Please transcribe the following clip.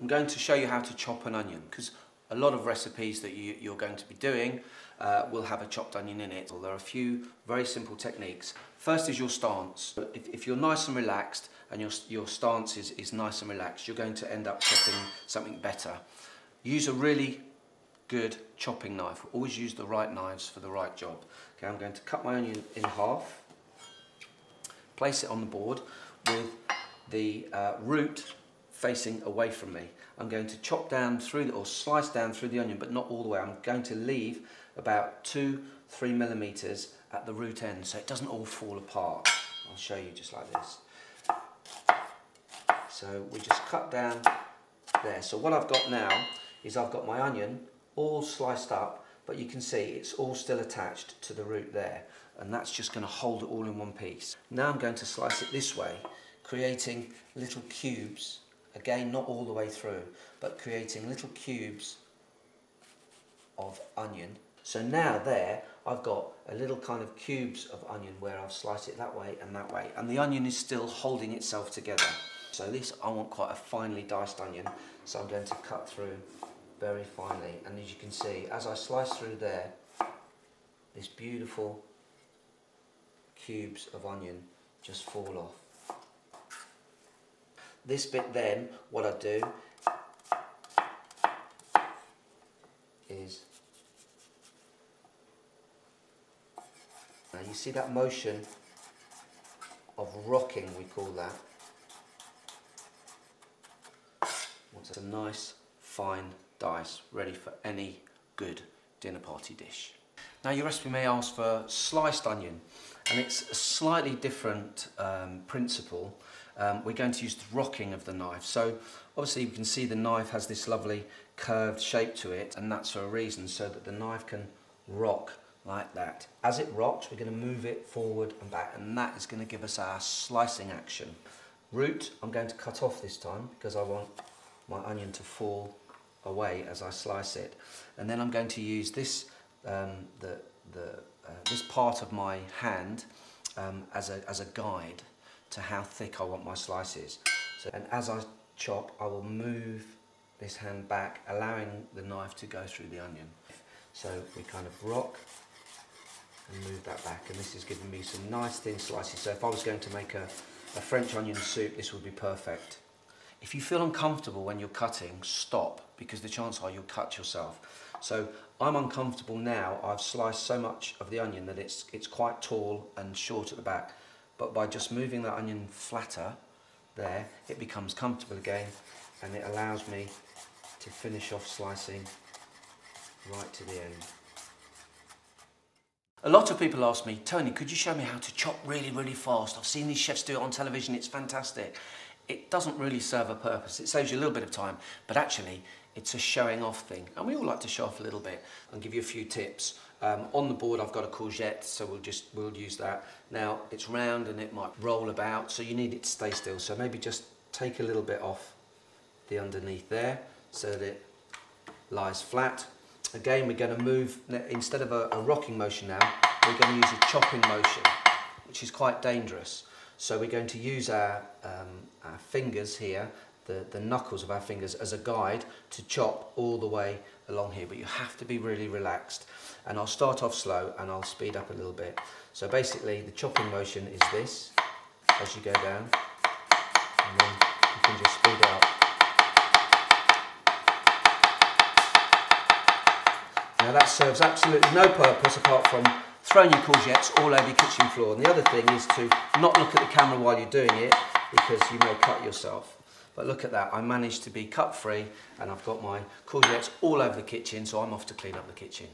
I'm going to show you how to chop an onion, because a lot of recipes that you're going to be doing will have a chopped onion in it. Well, there are a few very simple techniques. First is your stance. If you're nice and relaxed and your stance is nice and relaxed, you're going to end up chopping something better. Use a really good chopping knife. Always use the right knives for the right job. Okay, I'm going to cut my onion in half, place it on the board with the root facing away from me. I'm going to chop down through or slice down through the onion, but not all the way. I'm going to leave about 2-3 millimeters at the root end so it doesn't all fall apart. I'll show you just like this. So we just cut down there. So what I've got now is I've got my onion all sliced up, but you can see it's all still attached to the root there, and that's just going to hold it all in one piece. Now I'm going to slice it this way, creating little cubes. Again, not all the way through, but creating little cubes of onion. So now there, I've got a little kind of cubes of onion where I've sliced it that way, and the onion is still holding itself together. So this, I want quite a finely diced onion, so I'm going to cut through very finely. And as you can see, as I slice through there, this beautiful cubes of onion just fall off. This bit then, what I do is, now you see that motion of rocking, we call that. It's a nice fine dice, ready for any good dinner party dish. Now your recipe may ask for sliced onion, and it's a slightly different principle. We're going to use the rocking of the knife. So obviously you can see the knife has this lovely curved shape to it, and that's for a reason, so that the knife can rock like that. As it rocks, we're going to move it forward and back, and that is going to give us our slicing action. Root, I'm going to cut off this time because I want my onion to fall away as I slice it, and then I'm going to use this this part of my hand as a guide to how thick I want my slices. So, and as I chop, I will move this hand back, allowing the knife to go through the onion. So we kind of rock and move that back, and this is giving me some nice thin slices. So if I was going to make a French onion soup, this would be perfect. If you feel uncomfortable when you're cutting, stop, because the chances are you'll cut yourself. So I'm uncomfortable now. I've sliced so much of the onion that it's quite tall and short at the back. But by just moving that onion flatter there, it becomes comfortable again, and it allows me to finish off slicing right to the end. A lot of people ask me, Tony, could you show me how to chop really, really fast? I've seen these chefs do it on television, it's fantastic. It doesn't really serve a purpose. It saves you a little bit of time, but actually it's a showing off thing. And we all like to show off a little bit. I'll give you a few tips. On the board I've got a courgette, so we'll use that. Now it's round and it might roll about, so you need it to stay still. So maybe just take a little bit off the underneath there so that it lies flat. Again, we're going to move, instead of a rocking motion now, we're going to use a chopping motion, which is quite dangerous. So we're going to use our fingers here, the knuckles of our fingers, as a guide to chop all the way along here, but you have to be really relaxed. And I'll start off slow and I'll speed up a little bit. So basically the chopping motion is this, as you go down, and then you can just speed it up. Now that serves absolutely no purpose apart from throwing your courgettes all over your kitchen floor. And the other thing is to not look at the camera while you're doing it, because you may cut yourself. But look at that, I managed to be cut free, and I've got my courgettes all over the kitchen, so I'm off to clean up the kitchen.